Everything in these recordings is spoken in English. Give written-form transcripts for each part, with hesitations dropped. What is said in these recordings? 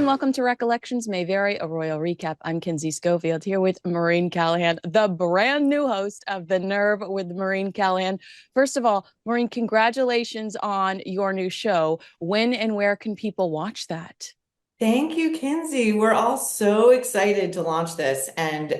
welcome to Recollections May Vary, a royal recap. I'm Kinsey Schofield here with Maureen Callahan, the brand new host of The Nerve with Maureen Callahan. First of all, Maureen, congratulations on your new show. When and where can people watch that? Thank you, Kinsey. We're all so excited to launch this, and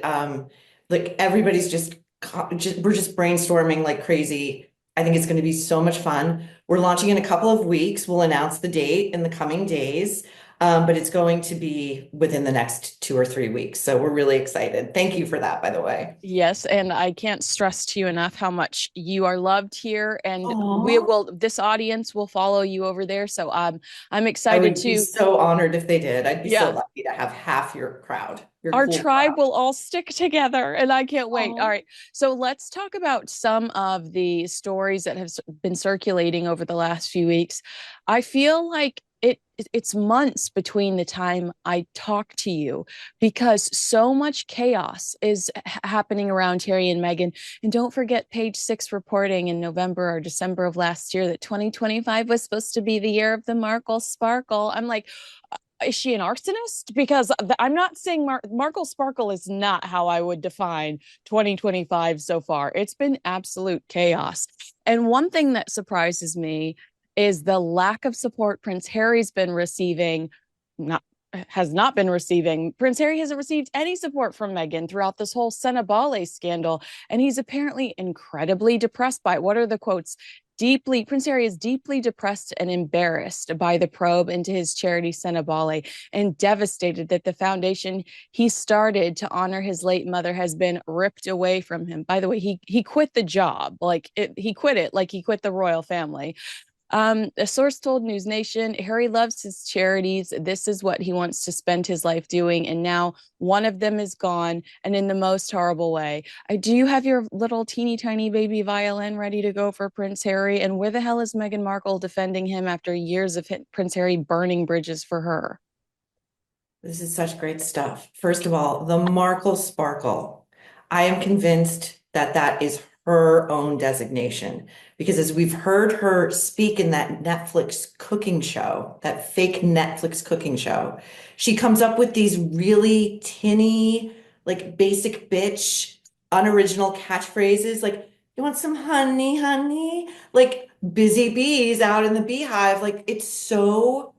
like everybody's we're just brainstorming like crazy. I think it's going to be so much fun. We're launching in a couple of weeks. We'll announce the date in the coming days, but it's going to be within the next 2 or 3 weeks. So we're really excited. Thank you for that, by the way. Yes, and I can't stress to you enough how much you are loved here, and Aw. this audience will follow you over there. So I'm I excited would be to, so honored if they did. I'd be so yeah, lucky to have half your crowd, your our cool tribe crowd. will all stick together and I can't wait. All Aw. right. So let's talk about some of the stories that have been circulating over the last few weeks. I feel like it's months between the time I talk to you because so much chaos is happening around Harry and Meghan. And don't forget Page Six reporting in November or December of last year that 2025 was supposed to be the year of the Markle Sparkle. I'm like, is she an arsonist? Because I'm not saying Markle Sparkle is not how I would define 2025 so far. It's been absolute chaos. And one thing that surprises me is the lack of support Prince Harry's been receiving, not has not been receiving. Prince Harry hasn't received any support from Meghan throughout this whole Sentebale scandal. And he's apparently incredibly depressed by it. What are the quotes? Prince Harry is deeply depressed and embarrassed by the probe into his charity Sentebale and devastated that the foundation he started to honor his late mother has been ripped away from him. By the way, he quit the job, he quit it like he quit the royal family. A source told News Nation, Harry loves his charities. This is what he wants to spend his life doing. And now one of them is gone and in the most horrible way. Do you have your little teeny tiny baby violin ready to go for Prince Harry? And where the hell is Meghan Markle defending him after years of Prince Harry burning bridges for her? This is such great stuff. First of all, the Markle Sparkle. I am convinced that that is her own designation because as we've heard her speak in that Netflix cooking show, that fake Netflix cooking show, she comes up with these really tinny, like basic bitch, unoriginal catchphrases like, you want some honey, honey? Like busy bees out in the beehive. Like it's so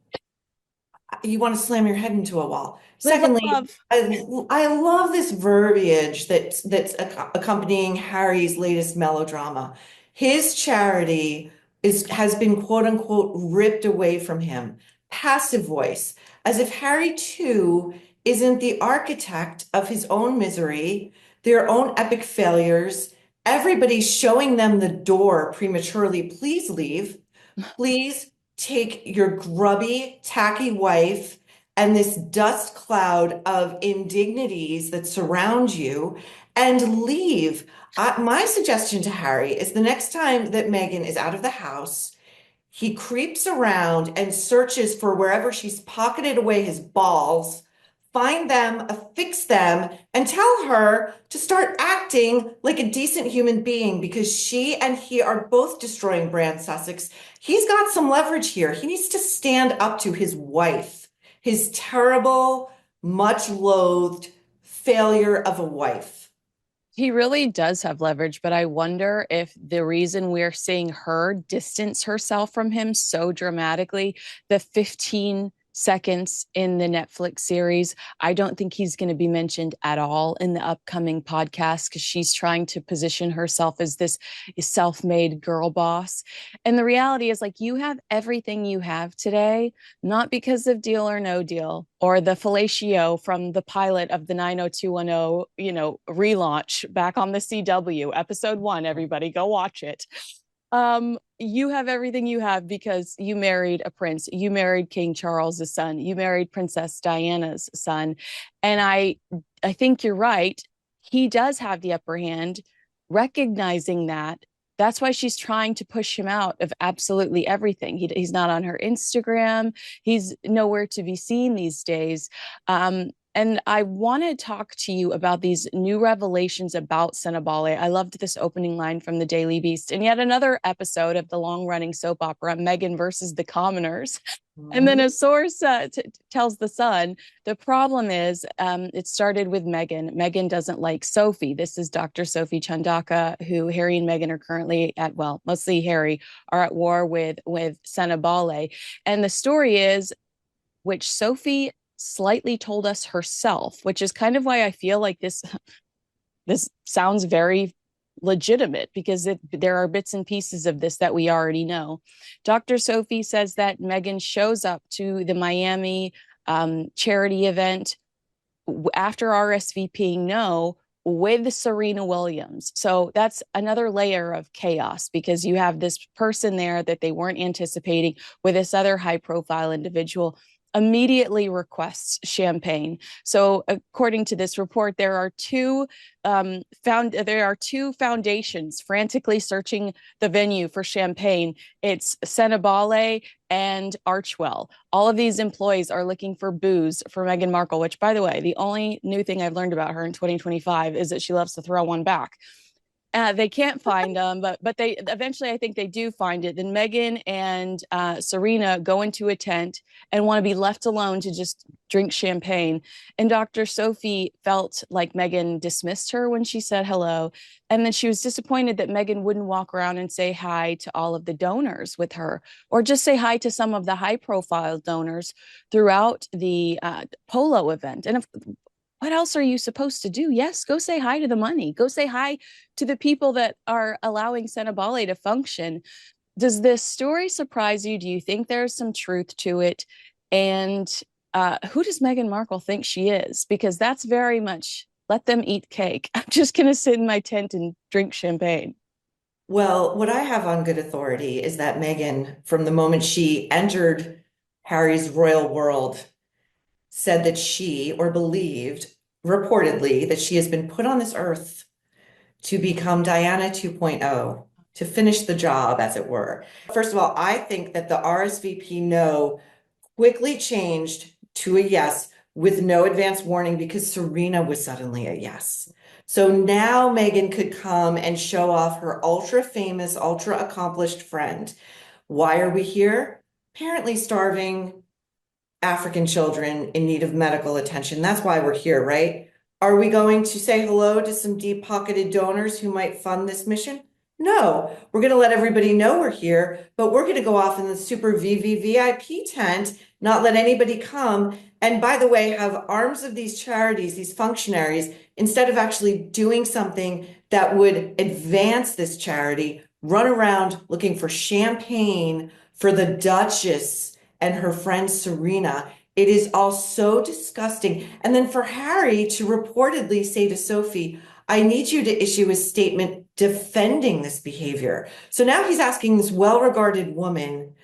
you want to slam your head into a wall. Secondly, Love. I love this verbiage that's accompanying Harry's latest melodrama. His charity has been quote unquote ripped away from him. Passive voice, as if Harry too isn't the architect of his own misery, their own epic failures. Everybody's showing them the door prematurely. Please leave. Please take your grubby, tacky wife and this dust cloud of indignities that surround you and leave. My suggestion to Harry is the next time that Meghan is out of the house, he creeps around and searches for wherever she's pocketed away his balls, find them, affix them, and tell her to start acting like a decent human being because she and he are both destroying Brand Sussex. He's got some leverage here. He needs to stand up to his wife, his terrible, much loathed failure of a wife. He really does have leverage, but I wonder if the reason we're seeing her distance herself from him so dramatically, the 15 seconds in the Netflix series, I don't think he's going to be mentioned at all in the upcoming podcast because she's trying to position herself as this self-made girl boss. And the reality is, like, you have everything you have today, not because of Deal or No Deal or the fellatio from the pilot of the 90210, relaunch back on the CW, episode 1. Everybody go watch it. You have everything you have because you married a prince, you married King Charles's son, you married Princess Diana's son. And I think you're right. He does have the upper hand. Recognizing that, that's why she's trying to push him out of absolutely everything. He's not on her Instagram. He's nowhere to be seen these days. And I want to talk to you about these new revelations about Sentebale. I loved this opening line from the Daily Beast, and yet another episode of the long-running soap opera, Meghan versus the Commoners. And then a source tells the Sun, the problem is it started with Meghan. Meghan doesn't like Sophie. This is Dr. Sophie Chandaka, who Harry and Meghan are currently at, well, mostly Harry, are at war with Sentebale. And the story is, which Sophie slightly told us herself, which is kind of why I feel like this sounds very legitimate, because there are bits and pieces of this that we already know. Dr. Sophie says that Meghan shows up to the Miami charity event after RSVPing no with Serena Williams. So that's another layer of chaos, because you have this person there that they weren't anticipating with this other high profile individual immediately requests champagne. So according to this report, there are two foundations frantically searching the venue for champagne. It's Sentebale and Archwell. All of these employees are looking for booze for Meghan Markle, which, by the way, the only new thing I've learned about her in 2025 is that she loves to throw one back. They can't find them, but they eventually, I think they do find it. Then Meghan and Serena go into a tent and want to be left alone to just drink champagne. And Dr. Sophie felt like Meghan dismissed her when she said hello. And then she was disappointed that Meghan wouldn't walk around and say hi to all of the donors with her, or just say hi to some of the high profile donors throughout the Polo event. And what else are you supposed to do? Yes, go say hi to the money. Go say hi to the people that are allowing Sentebale to function. Does this story surprise you? Do you think there's some truth to it? And who does Meghan Markle think she is? Because that's very much let them eat cake. I'm just going to sit in my tent and drink champagne. Well, what I have on good authority is that Meghan, from the moment she entered Harry's royal world, said that she, or believed reportedly, that she has been put on this earth to become Diana 2.0, to finish the job, as it were. First of all, I think that the RSVP no quickly changed to a yes with no advance warning, because Serena was suddenly a yes. So now Meghan could come and show off her ultra famous, ultra accomplished friend. Why are we here? Apparently starving African children in need of medical attention. That's why we're here, right? Are we going to say hello to some deep-pocketed donors who might fund this mission? No, we're going to let everybody know we're here, but we're going to go off in the super VVVIP tent, not let anybody come. And by the way, have arms of these charities, these functionaries, instead of actually doing something that would advance this charity, run around looking for champagne for the Duchess and her friend Serena. It is all so disgusting. And then for Harry to reportedly say to Sophie, I need you to issue a statement defending this behavior. So now he's asking this well-regarded woman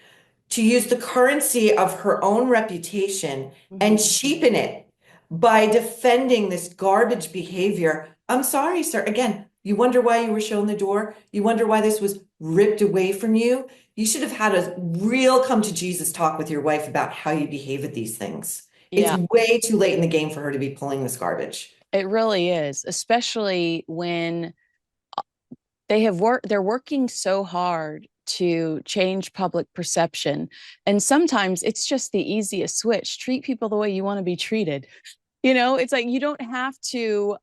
to use the currency of her own reputation and cheapen it by defending this garbage behavior. I'm sorry, sir. Again, you wonder why you were shown the door? You wonder why this was ripped away from you? You should have had a real come to Jesus talk with your wife about how you behave at these things. It's Yeah, way too late in the game for her to be pulling this garbage. it really is, especially when they're working so hard to change public perception. And sometimes it's just the easiest switch. Treat people the way you want to be treated. It's like you don't have to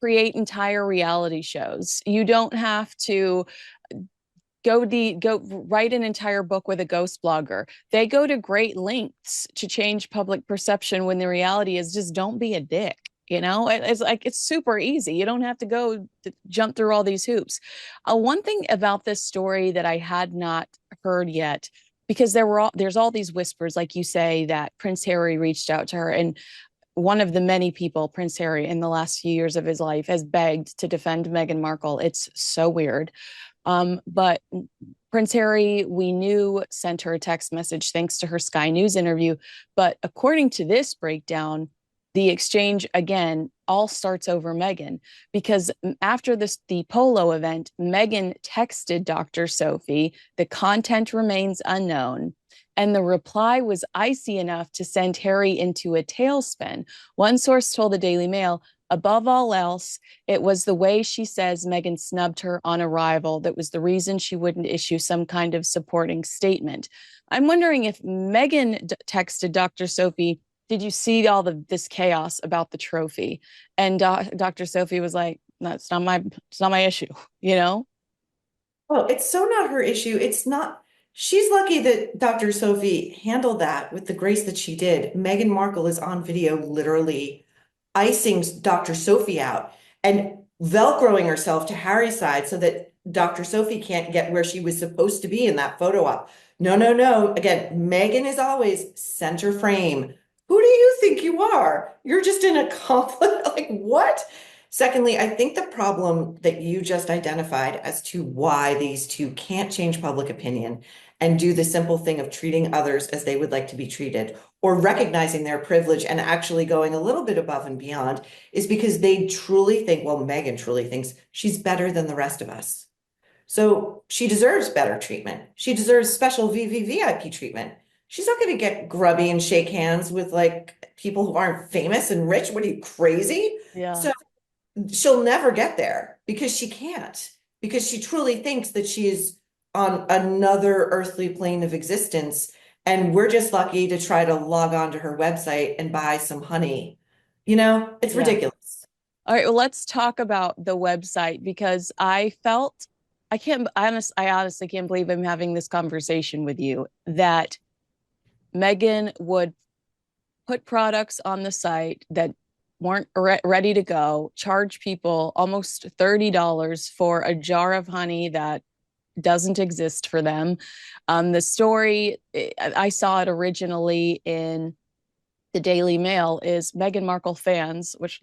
create entire reality shows. You don't have to go write an entire book with a ghost blogger. They go to great lengths to change public perception, when the reality is just don't be a dick. It's like it's super easy. You don't have to go to jump through all these hoops. One thing about this story that I had not heard yet, because there's all these whispers, like you say, that Prince Harry reached out to her, and one of the many people, Prince Harry, in the last few years of his life, has begged to defend Meghan Markle. It's so weird. But Prince Harry, we knew, sent her a text message thanks to her Sky News interview. But according to this breakdown, the exchange again all starts over Meghan, because after the Polo event, Meghan texted Dr. Sophie, the content remains unknown. And the reply was icy enough to send Harry into a tailspin. One source told the Daily Mail, above all else, it was the way she says Meghan snubbed her on arrival that was the reason she wouldn't issue some kind of supporting statement. I'm wondering if Meghan texted Dr. Sophie, did you see all this chaos about the trophy? And Dr. Sophie was like, no, it's not my issue, you know? Oh, it's so not her issue. It's not, she's lucky that Dr. Sophie handled that with the grace that she did. Meghan Markle is on video literally icing Dr. Sophie out and Velcroing herself to Harry's side so that Dr. Sophie can't get where she was supposed to be in that photo op. No, no, no. Again, Meghan is always center frame. Who do you think you are? You're just in a conflict. Like, what? Secondly, I think the problem that you just identified as to why these two can't change public opinion and do the simple thing of treating others as they would like to be treated or recognizing their privilege and actually going a little bit above and beyond is because they truly think, well, Meghan truly thinks she's better than the rest of us. So she deserves better treatment. She deserves special VVVIP treatment. She's not going to get grubby and shake hands with like people who aren't famous and rich. What are you, crazy? Yeah. So she'll never get there because she can't, because she truly thinks that she's on another earthly plane of existence. And we're just lucky to try to log on to her website and buy some honey. It's Yeah. ridiculous. All right, well, let's talk about the website because I honestly can't believe I'm having this conversation with you that Meghan would put products on the site that weren't ready to go, charge people almost $30 for a jar of honey that doesn't exist for them. The story, I saw it originally in the Daily Mail, is Meghan Markle fans, which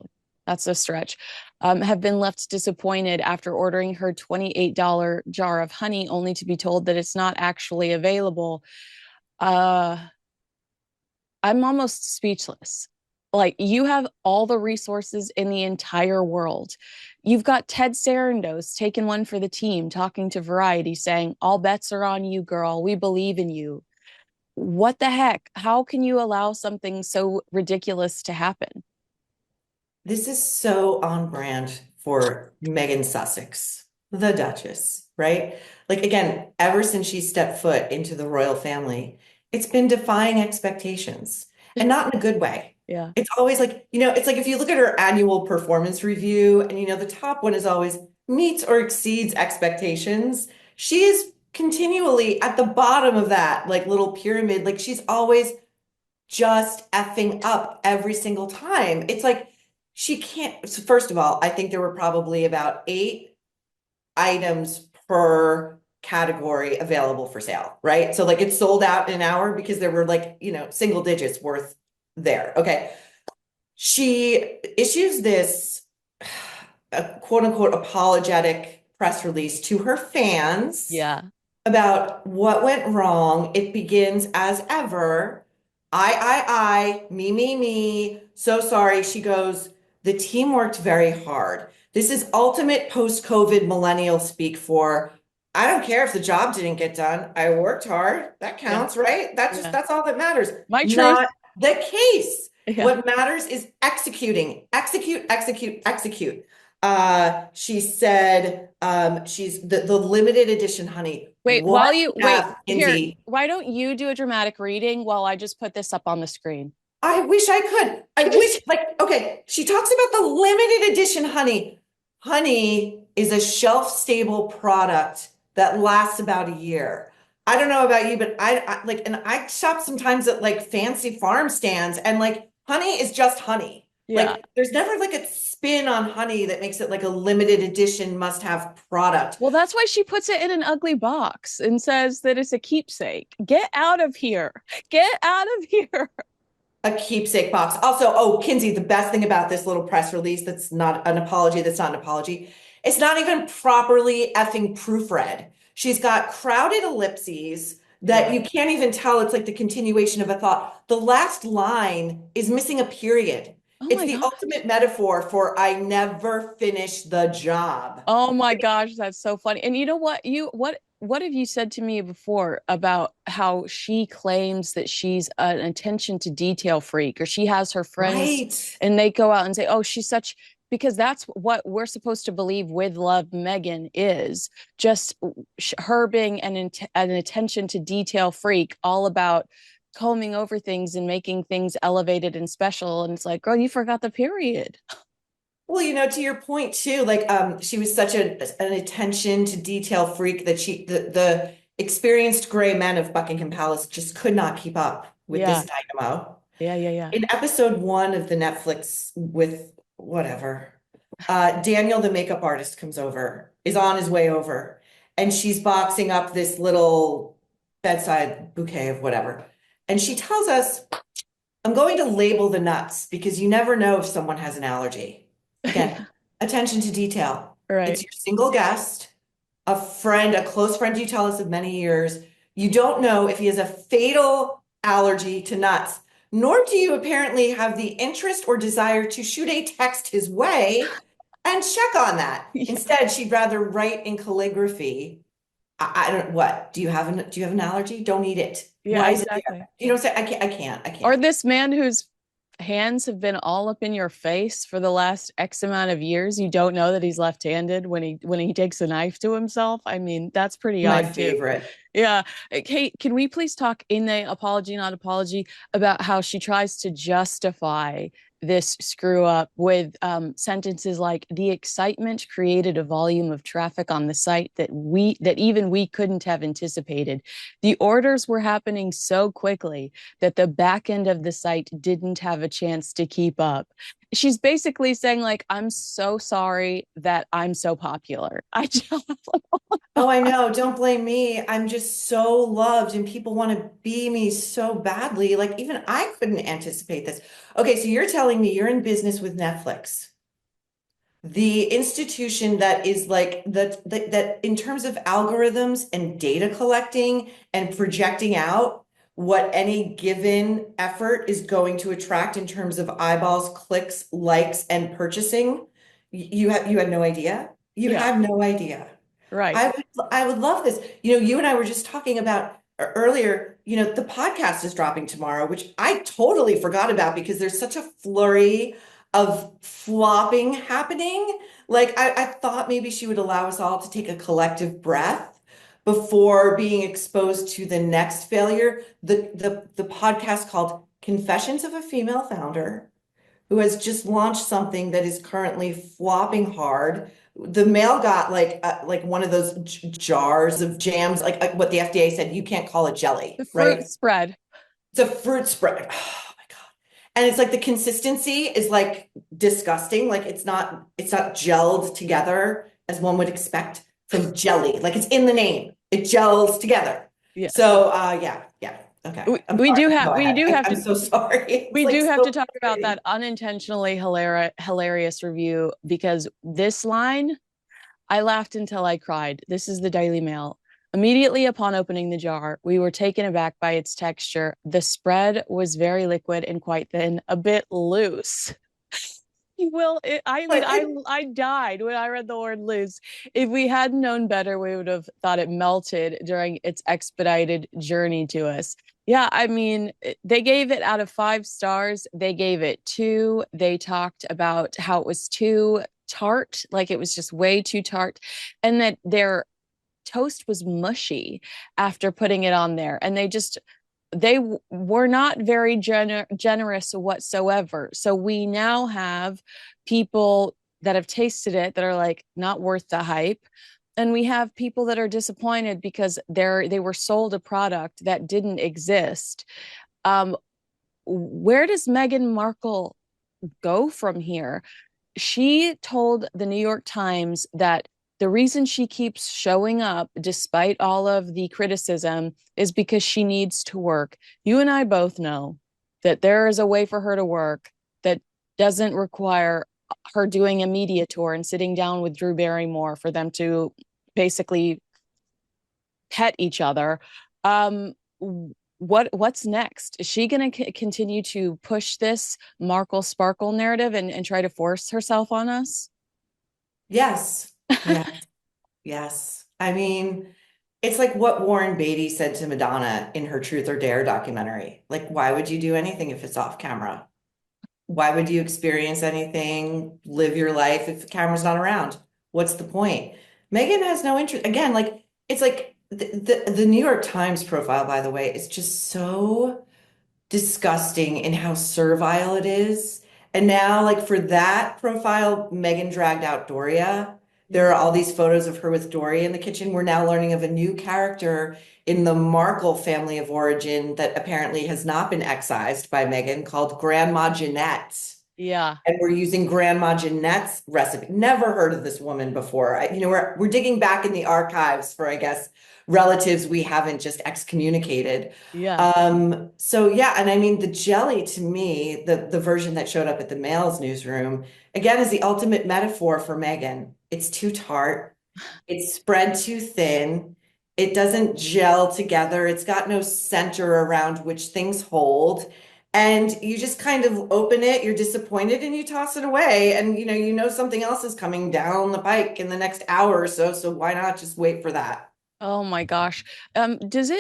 that's a stretch, have been left disappointed after ordering her $28 jar of honey only to be told that it's not actually available. Uh, I'm almost speechless. Like, you have all the resources in the entire world. You've got Ted Sarandos taking one for the team, talking to Variety, saying, all bets are on you, girl. We believe in you. What the heck? How can you allow something so ridiculous to happen? This is so on brand for Megan Sussex, the Duchess, right? Like, again, ever since she stepped foot into the royal family, it's been defying expectations and not in a good way. Yeah. It's always like, it's like if you look at her annual performance review and, the top one is always meets or exceeds expectations. She is continually at the bottom of that, like little pyramid. Like, she's always just effing up every single time. It's like she can't. So first of all, I think there were probably about 8 items per category available for sale, right? So like it sold out in an hour because there were like, single digits worth there. Okay. She issues this quote unquote apologetic press release to her fans Yeah. about what went wrong. It begins as ever. Me. So sorry. She goes, the team worked very hard. This is ultimate post-COVID millennial speak for, I don't care if the job didn't get done. I worked hard. That Yeah. counts, right? Yeah. That's all that matters. My truth. Not the case. Yeah. What matters is executing. Execute, execute, execute. She said she's the limited edition honey. Wait, What wait, F, here, Kinsey? why don't you do a dramatic reading while I just put this up on the screen? I wish I could. I wish, like, okay, she talks about the limited edition honey. Honey is a shelf-stable product that lasts about a year. I don't know about you, but I like, and I shop sometimes at like fancy farm stands, and like honey is just honey. Yeah. Like, there's never like a spin on honey that makes it like a limited edition must-have product. Well, that's why she puts it in an ugly box and says that it's a keepsake. Get out of here. Get out of here. A keepsake box. Also, oh, Kinsey, the best thing about this little press release that's not an apology, that's not an apology, it's not even properly effing proofread. She's got crowded ellipses that Yeah. you can't even tell it's like the continuation of a thought. The last line is missing a period. Oh It's my the gosh. ultimate metaphor for I never finished the job. Oh my gosh, that's so funny. And you know what? what have you said to me before about how she claims that she's an attention to detail freak, or she has her friends Right. and they go out and say, "Oh, she's such," because that's what we're supposed to believe with Love Meghan is just her being an attention to detail freak, all about combing over things and making things elevated and special. And it's like, girl, you forgot the period. Well, to your point too, like she was such an attention to detail freak that the experienced gray men of Buckingham Palace just could not keep up with Yeah, this dynamo. yeah. In episode one of the Netflix with whatever, Daniel, the makeup artist, comes over, is on his way over, and she's boxing up this little bedside bouquet of whatever. And she tells us, I'm going to label the nuts because you never know if someone has an allergy. Again, attention to detail. It's Right. your single guest, a friend, a close friend you tell us of many years. You don't know if he has a fatal allergy to nuts, nor do you apparently have the interest or desire to shoot a text his way and check on that. Yeah, Instead, she'd rather write in calligraphy. I don't, what? Do you have an allergy? Don't eat it. yeah, Why is it there? exactly. You know what I'm saying? I Or can't. this man whose hands have been all up in your face for the last X amount of years. You don't know that he's left-handed when he takes a knife to himself. I mean, that's pretty My odd too. favorite. Yeah. Kate, can we please talk in the apology, not apology, about how she tries to justify this screw up with sentences like the excitement created a volume of traffic on the site that even we couldn't have anticipated. The orders were happening so quickly that the back end of the site didn't have a chance to keep up. She's basically saying, like, I'm so sorry that I'm so popular. I just Oh, I know. Don't blame me. I'm just so loved and people want to be me so badly. Like even I couldn't anticipate this. Okay, so you're telling me you're in business with Netflix, the institution that is like that in terms of algorithms and data collecting and projecting out what any given effort is going to attract in terms of eyeballs, clicks, likes, and purchasing. You had no idea. You yeah, have no idea. right. I would love this. You and I were just talking about earlier, the podcast is dropping tomorrow, which I totally forgot about because there's such a flurry of flopping happening. Like I thought maybe she would allow us all to take a collective breath before being exposed to the next failure. The podcast called Confessions of a Female Founder who has just launched something that is currently flopping hard. The mail got like one of those jars of jams, like what the FDA said you can't call it jelly, The fruit right? spread. It's a fruit spread. Oh my God. And it's like the consistency is like disgusting. Like it's not gelled together as one would expect from jelly. Like it's in the name. It gels together. Yes. So yeah. Okay. I'm sorry. Go We ahead. do have I'm to so sorry. It's we like do have to so talk about that frustrating. unintentionally hilarious review, because this line, I laughed until I cried. This is the Daily Mail. Immediately upon opening the jar, we were taken aback by its texture. The spread was very liquid and quite thin, a bit loose. Well, I mean, But it I died when I read the word loose. If we had known better, we would have thought it melted during its expedited journey to us. Yeah, I mean, they gave it out of 5 stars. They gave it two. They talked about how it was too tart, like it was just way too tart, and that their toast was mushy after putting it on there. And they were not very generous whatsoever. So we now have people that have tasted it that are like not worth the hype. And we have people that are disappointed because they were sold a product that didn't exist. Um, where does Meghan Markle go from here? She told the New York Times that the reason she keeps showing up despite all of the criticism is because she needs to work. You and I both know that there is a way for her to work that doesn't require her doing a media tour and sitting down with Drew Barrymore for them to basically pet each other. Um, what's next? Is she going to continue to push this Markle Sparkle narrative and try to force herself on us? yes. Yeah. Yes. I mean, It's like what Warren Beatty said to Madonna in her Truth or Dare documentary. Like, why would you do anything if it's off camera? Why would you experience anything, live your life if the camera's not around? What's the point? Meghan has no interest. Again, like it's like the New York Times profile, by the way, is just so disgusting in how servile it is. And now, like for that profile, Megan dragged out Doria. There are all these photos of her with Doria in the kitchen. We're now learning of a new character in the Markle family of origin that apparently has not been excised by Megan called Grandma Jeanette. Yeah. And we're using Grandma Jeanette's recipe. Never heard of this woman before. We're digging back in the archives for, I guess, relatives we haven't just excommunicated. Yeah. So yeah, and I mean the jelly to me, the version that showed up at the Mail's newsroom, again, is the ultimate metaphor for Meghan. It's too tart, it's spread too thin, it doesn't gel together, it's got no center around which things hold. And you just kind of open it, you're disappointed, and you toss it away. And you know something else is coming down the pike in the next hour or so. So why not just wait for that? Oh my gosh. Do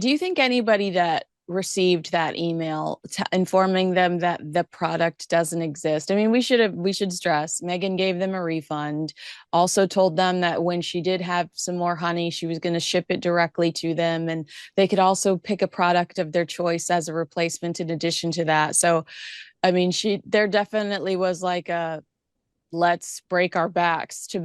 you think anybody that received that email informing them that the product doesn't exist? I mean, we should stress Megan gave them a refund, also told them that when she did have some more honey, she was going to ship it directly to them, and they could also pick a product of their choice as a replacement in addition to that. So, I mean, there definitely was like a let's break our backs to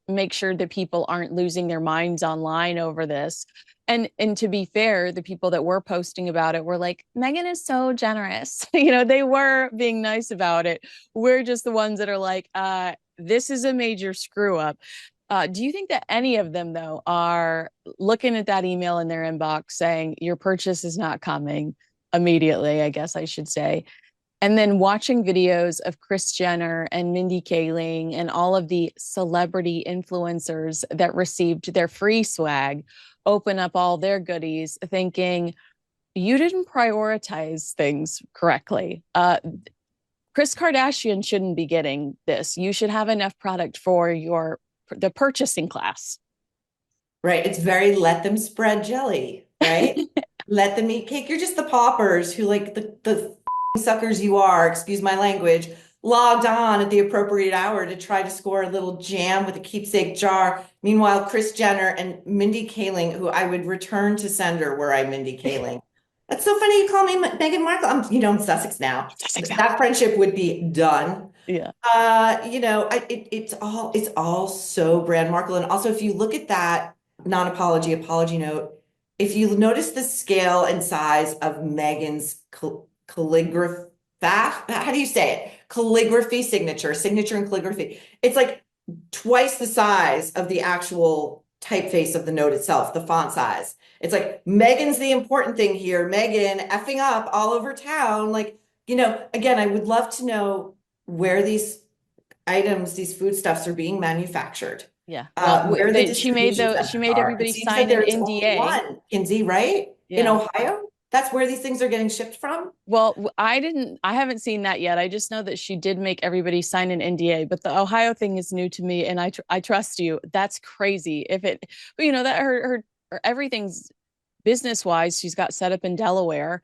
make sure that people aren't losing their minds online over this. And to be fair, the people that were posting about it were like, Megan is so generous. They were being nice about it. We're just the ones that are like, this is a major screw up. Do you think that any of them, though, are looking at that email in their inbox saying, your purchase is not coming immediately, I guess I should say, and then watching videos of Kris Jenner and Mindy Kaling and all of the celebrity influencers that received their free swag open up all their goodies, thinking, you didn't prioritize things correctly. Kris Kardashian shouldn't be getting this. You should have enough product for the purchasing class. Right. It's very let them spread jelly, right? Let them eat cake. You're just the paupers who, like the suckers you are, excuse my language, logged on at the appropriate hour to try to score a little jam with a keepsake jar. Meanwhile, Kris Jenner and Mindy Kaling, who I would return to sender were I Mindy Kaling. That's so funny you call me Meghan Markle. I'm Sussex now. That friendship would be done. Yeah. It's all so brand Markle. And also, if you look at that non-apology apology note, if you notice the scale and size of Meghan's calligraphy, how do you say it? Calligraphy signature and calligraphy. It's like twice the size of the actual typeface of the note itself, the font size. It's like Meghan's the important thing here. Meghan effing up all over town. Like, again, I would love to know where these items, these foodstuffs are being manufactured, Yeah. Well, where the distribution she centers made are. It everybody seems that sign an there's only NDA. one, Kinsey, right? In Yeah. Ohio? That's where these things are getting shipped from? Well, I haven't seen that yet. I just know that she did make everybody sign an NDA, but the Ohio thing is new to me, and I trust you. That's crazy. But that her everything's business wise, she's got set up in Delaware.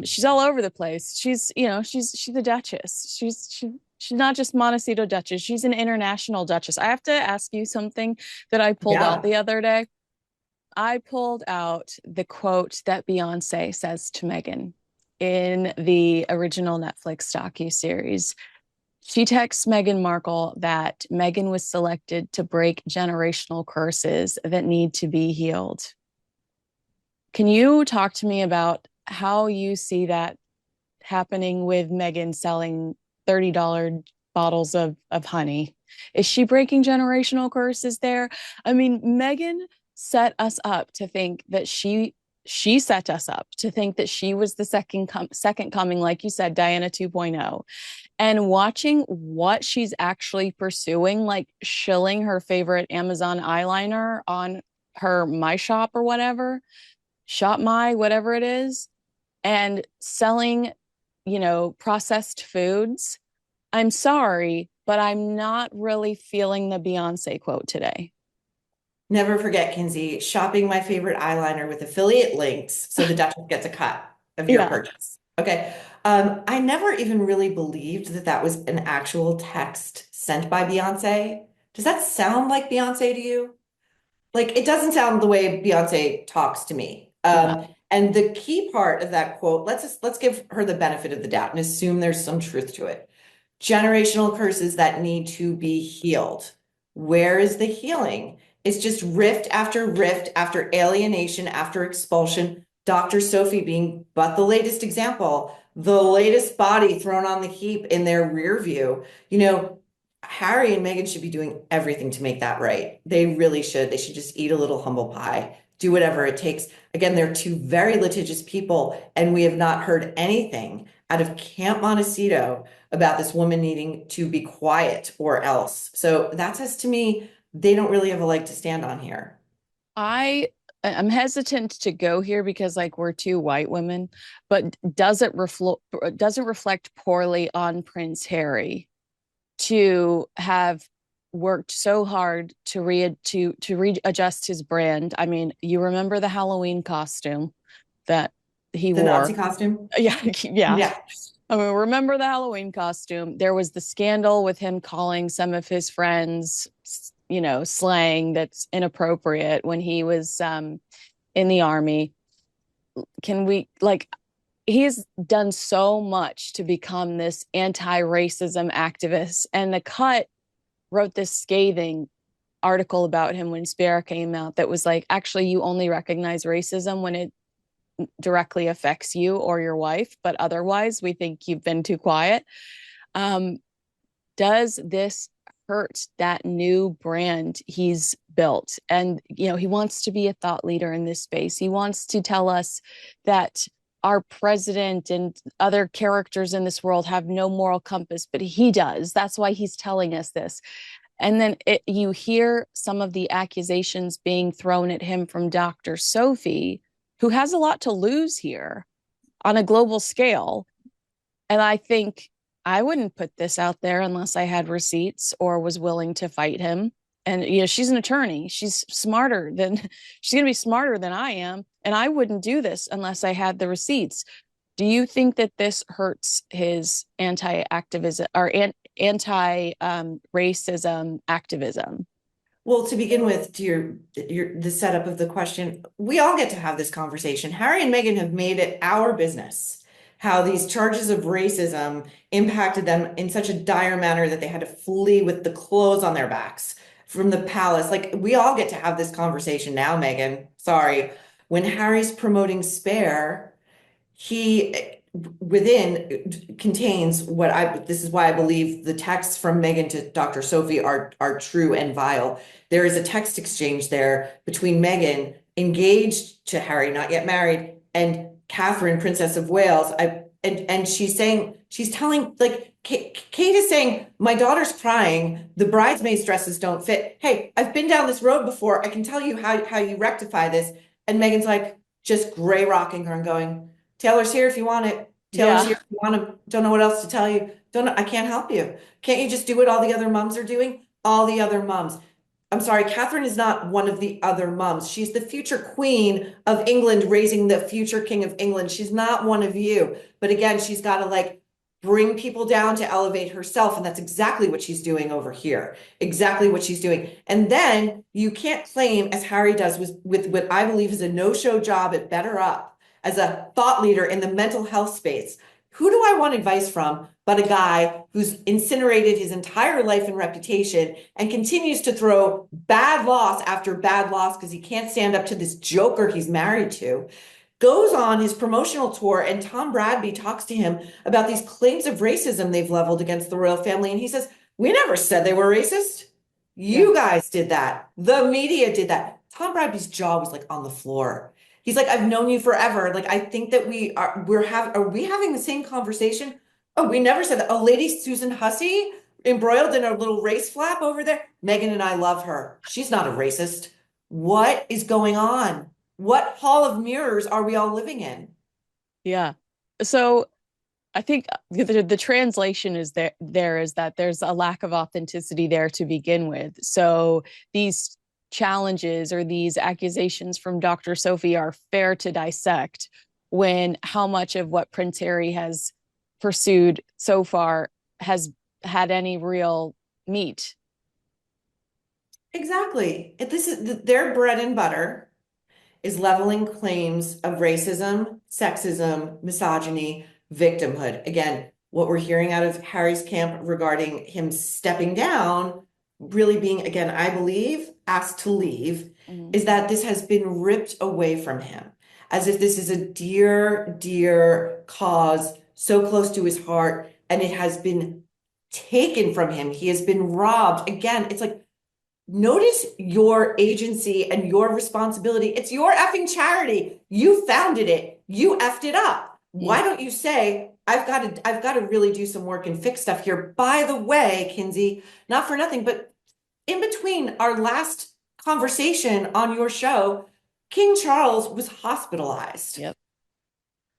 She's all over the place. She's the Duchess. She's not just Montecito Duchess. She's an international Duchess. I have to ask you something that I pulled out Yeah. the other day. I pulled out the quote that Beyonce says to Meghan in the original Netflix docu-series. She texts Meghan Markle that Meghan was selected to break generational curses that need to be healed. Can you talk to me about how you see that happening with Meghan selling $30 bottles of honey? Is she breaking generational curses there? I mean, Meghan set us up to think that she set us up to think that she was the second coming, like you said, Diana 2.0. And watching what she's actually pursuing, like shilling her favorite Amazon eyeliner on her My Shop or whatever, Shop My, whatever it is, and selling, processed foods. I'm sorry, but I'm not really feeling the Beyonce quote today. Never forget, Kinsey, shopping my favorite eyeliner with affiliate links so the Duchess gets a cut of your Yeah. purchase. Okay. I never even really believed that that was an actual text sent by Beyonce. Does that sound like Beyonce to you? Like it doesn't sound the way Beyonce talks to me. Yeah. And the key part of that quote, let's give her the benefit of the doubt and assume there's some truth to it. Generational curses that need to be healed. Where is the healing? It's just rift after alienation, after expulsion. Dr. Sophie being but the latest example, the latest body thrown on the heap in their rear view. Harry and Meghan should be doing everything to make that right. They really should. They should just eat a little humble pie, do whatever it takes. Again, they're two very litigious people, and we have not heard anything out of Camp Montecito about this woman needing to be quiet or else. So that says to me, they don't really have a leg to stand on here. I I'm hesitant to go here because like we're two white women, but doesn't reflect poorly on Prince Harry to have worked so hard to readjust his brand. I mean, you remember the Halloween costume that he The Nazi wore. costume? Yeah, yeah. Yeah. I mean, remember the Halloween costume? There was the scandal with him calling some of his friends, slang that's inappropriate when he was in the army. Can we like he's done so much to become this anti-racism activist, and the Cut wrote this scathing article about him when Spare came out that was like, actually, you only recognize racism when it directly affects you or your wife, but otherwise, we think you've been too quiet. Um, does this hurt that new brand he's built? And, he wants to be a thought leader in this space. He wants to tell us that our president and other characters in this world have no moral compass, but he does. That's why he's telling us this. And then you hear some of the accusations being thrown at him from Dr. Sophie, who has a lot to lose here on a global scale. And I think I wouldn't put this out there unless I had receipts or was willing to fight him. And she's an attorney. She's going to be smarter than I am, and I wouldn't do this unless I had the receipts. Do you think that this hurts his anti-activism or anti-racism activism? Well, to begin with, to your the setup of the question, we all get to have this conversation. Harry and Meghan have made it our business how these charges of racism impacted them in such a dire manner that they had to flee with the clothes on their backs from the palace. Like we all get to have this conversation now, Meghan. Sorry. When Harry's promoting Spare, he within contains this is why I believe the texts from Meghan to Dr. Sophie are true and vile. There is a text exchange there between Meghan, engaged to Harry, not yet married, and Catherine, Princess of Wales. And she's telling like Kate is saying, my daughter's crying, the bridesmaids' dresses don't fit. Hey, I've been down this road before. I can tell you how you rectify this. And Meghan's like just gray rocking her and going, Taylor's here if you want it. Taylor's here Yeah. if you want him. Don't know what else to tell you. Don't know. I can't help you. Can't you just do what all the other mums are doing? All the other mums. I'm sorry, Catherine is not one of the other mums. She's the future queen of England, raising the future king of England. She's not one of you. But again, she's got to like bring people down to elevate herself. And that's exactly what she's doing over here. Exactly what she's doing. And then you can't claim, as Harry does with what I believe is a no-show job at Better Up, as a thought leader in the mental health space. Who do I want advice from but a guy who's incinerated his entire life and reputation and continues to throw bad loss after bad loss because he can't stand up to this joker he's married to? Goes on his promotional tour, and Tom Bradby talks to him about these claims of racism they've leveled against the royal family. And he says, we never said they were racist. Yeah. You guys did that. The media did that. Tom Bradby's jaw was like on the floor. He's like, I've known you forever. Like, I think that are we having the same conversation? Oh, we never said that. Oh, Lady Susan Hussey embroiled in a little race flap over there. Meghan and I love her. She's not a racist. What is going on? What hall of mirrors are we all living in? Yeah. So I think the translation is there is that there's a lack of authenticity there to begin with. So these challenges or these accusations from Dr. Sophie are fair to dissect when how much of what Prince Harry has pursued so far has had any real meat. Exactly. This is their bread and butter is leveling claims of racism, sexism, misogyny, victimhood. Again, what we're hearing out of Harry's camp regarding him stepping down, really being, again, I believe, asked to leave, Mm-hmm. is that this has been ripped away from him, as if this is a dear, dear cause so close to his heart, and it has been taken from him. He has been robbed. Again, it's like, notice your agency and your responsibility. It's your effing charity. You founded it. You effed it up. Yeah. Why don't you say, I've got to really do some work and fix stuff here. By the way, Kinsey, not for nothing, but in between our last conversation on your show, King Charles was hospitalized Yep.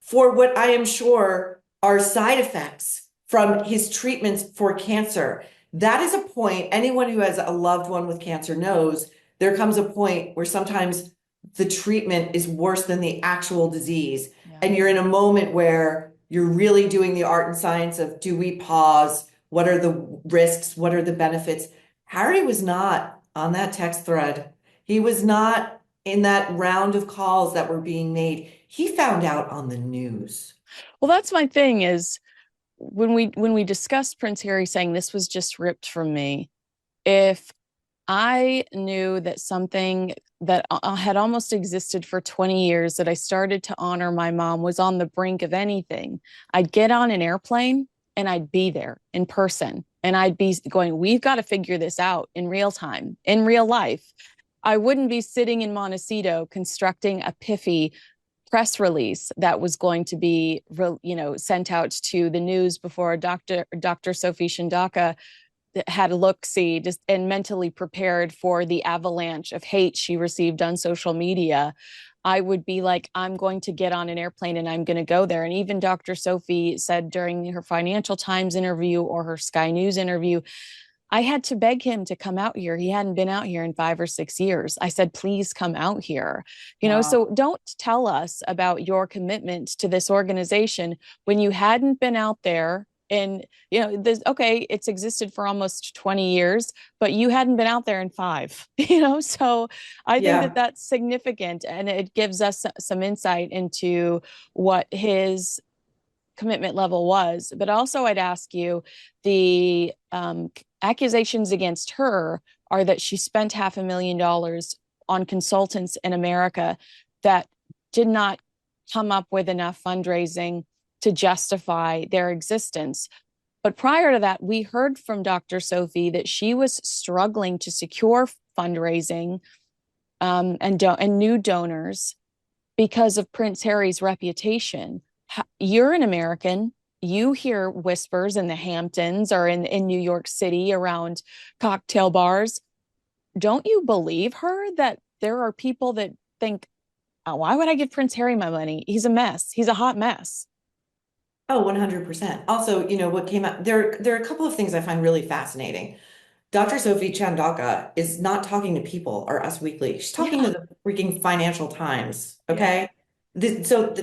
for what I am sure are side effects from his treatments for cancer. That is a point, anyone who has a loved one with cancer knows there comes a point where sometimes the treatment is worse than the actual disease. Yeah. And you're in a moment where you're really doing the art and science of, do we pause? What are the risks? What are the benefits? Harry was not on that text thread. He was not in that round of calls that were being made. He found out on the news. Well, that's my thing is when we discussed Prince Harry saying this was just ripped from me, if I knew that something that had almost existed for 20 years that I started to honor my mom was on the brink of anything, I'd get on an airplane and I'd be there in person. And I'd be going, we've got to figure this out in real time, in real life. I wouldn't be sitting in Montecito constructing a piffy press release that was going to be, sent out to the news before Dr. Sophie Shindaka had a look see just and mentally prepared for the avalanche of hate she received on social media. I would be like, I'm going to get on an airplane and I'm going to go there. And even Dr. Sophie said during her Financial Times interview or her Sky News interview, I had to beg him to come out here. He hadn't been out here in 5 or 6 years. I said, please come out here. Wow. So don't tell us about your commitment to this organization when you hadn't been out there. And, this, okay, it's existed for almost 20 years, but you hadn't been out there in five, So I think that Yeah. that's significant and it gives us some insight into what his commitment level was. But also, I'd ask you the accusations against her are that she spent $500,000 on consultants in America that did not come up with enough fundraising to justify their existence. But prior to that, we heard from Dr. Sophie that she was struggling to secure fundraising and new donors because of Prince Harry's reputation. You're an American. You hear whispers in the Hamptons or in New York City around cocktail bars. Don't you believe her that there are people that think, oh, why would I give Prince Harry my money? He's a mess. He's a hot mess. Oh, 100%. Also, what came out there are a couple of things I find really fascinating. Dr. Sophie Chandaka is not talking to People or Us Weekly. She's talking Yeah. to the freaking Financial Times, Yeah. okay?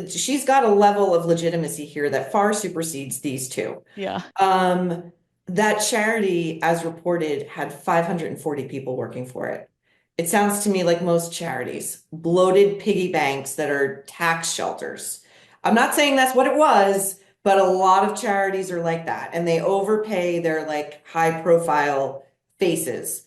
She's got a level of legitimacy here that far supersedes these two. Yeah. Um, that charity, as reported, had 540 people working for it. It sounds to me like most charities, bloated piggy banks that are tax shelters. I'm not saying that's what it was, but a lot of charities are like that, and they overpay their like high profile faces.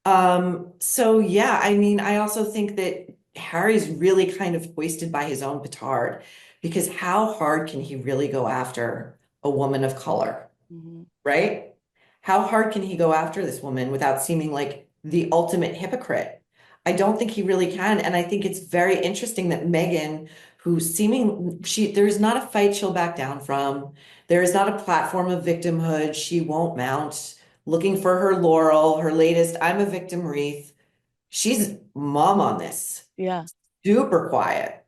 So yeah, I mean, I also think that Harry's really kind of hoisted by his own petard because how hard can he really go after a woman of color? Mhm. Right? How hard can he go after this woman without seeming like the ultimate hypocrite? I don't think he really can. And I think it's very interesting that Meghan, there is not a fight she'll back down from. There is not a platform of victimhood she won't mount, looking for her laurel, her latest I'm a victim wreath. She's mom on this, Yeah. super quiet.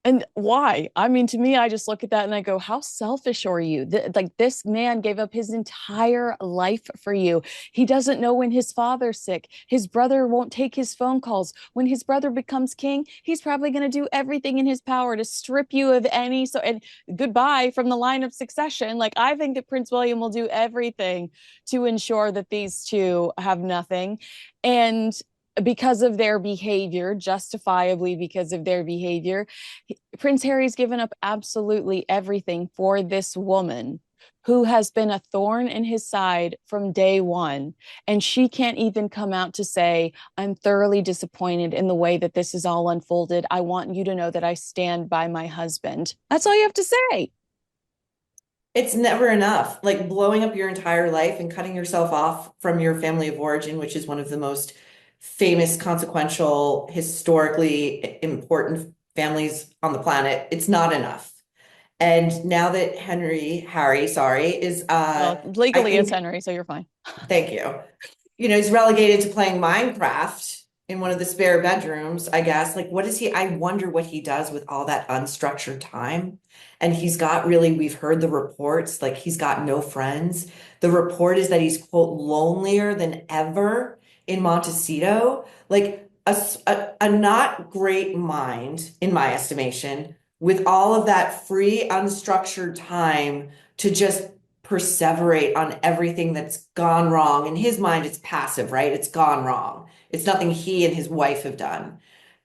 And why? I mean, to me, I just look at that and I go, how selfish are you? Like, this man gave up his entire life for you. He doesn't know when his father's sick. His brother won't take his phone calls. When his brother becomes king, he's probably going to do everything in his power to strip you of any. So, and goodbye from the line of succession. Like, I think that Prince William will do everything to ensure that these two have nothing. And because of their behavior, justifiably because of their behavior, Prince Harry's given up absolutely everything for this woman who has been a thorn in his side from day one. And she can't even come out to say, I'm thoroughly disappointed in the way that this is all unfolded. I want you to know that I stand by my husband. That's all you have to say. It's never enough. Like blowing up your entire life and cutting yourself off from your family of origin, which is one of the most famous, consequential, historically important families on the planet. It's not enough. And now that Harry, sorry, is Well, I legally it's think, Henry, so you're fine. thank you. He's relegated to playing Minecraft in one of the spare bedrooms, I guess. Like, what is he? I wonder what he does with all that unstructured time. And he's got really, we've heard the reports, like he's got no friends. The report is that he's, quote, lonelier than ever in Montecito. Like a not great mind, in my estimation, with all of that free, unstructured time to just perseverate on everything that's gone wrong. In his mind, it's passive, right? It's gone wrong. It's nothing he and his wife have done.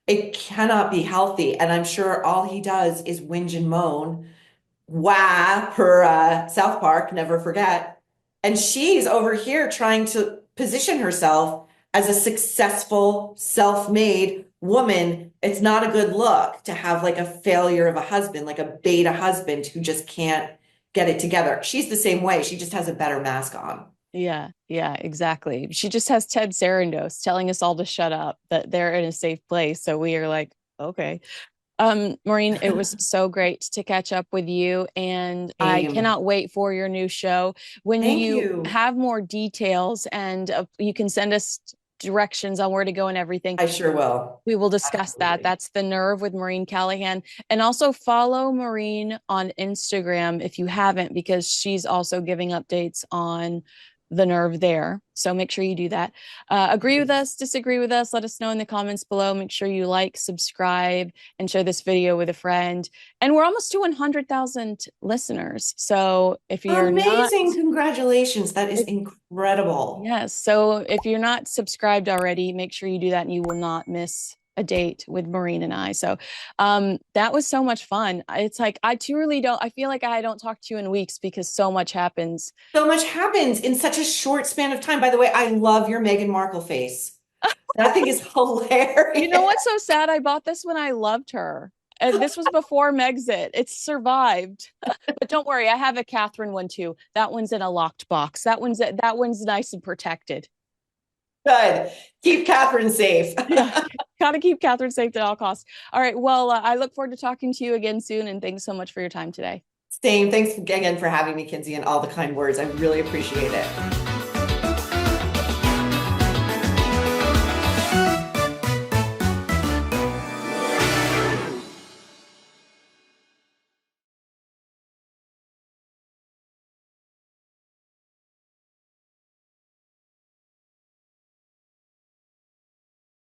It cannot be healthy. And I'm sure all he does is whinge and moan. Wah, per South Park, never forget. And she's over here trying to position herself as a successful, self-made woman. It's not a good look to have like a failure of a husband, like a beta husband who just can't get it together. She's the same way. She just has a better mask on. Yeah, exactly. She just has Ted Sarandos telling us all to shut up, that they're in a safe place. So we are like, okay. Maureen, it was so great to catch up with you, and I Same. cannot wait for your new show. When Thank you you. have more details and you can send us directions on where to go and everything, I sure will. we will discuss that. Absolutely. That's The Nerve with Maureen Callahan. And also follow Maureen on Instagram if you haven't, because she's also giving updates on The Nerve there. So make sure you do that. Agree with us, disagree with us, let us know in the comments below. Make sure you like, subscribe, and share this video with a friend. And we're almost to 100,000 listeners. So if you're not, Amazing. Congratulations. That is if, incredible. yes. So if you're not subscribed already, make sure you do that and you will not miss a date with Maureen and I. So that was so much fun. It's like I truly don't, I feel like I don't talk to you in weeks because so much happens. So much happens in such a short span of time. By the way, I love your Meghan Markle face. That thing is You know hilarious. what's so sad? I bought this when I loved her. And this was before Megxit. It's survived. But don't worry, I have a Catherine one too. That one's in a locked box. That one's nice and protected. Good. Keep Catherine safe. Yeah, gotta keep Catherine safe at all costs. All right. Well, I look forward to talking to you again soon. And thanks so much for your time today. Same. Thanks again for having me, Kinsey, and all the kind words. I really appreciate it.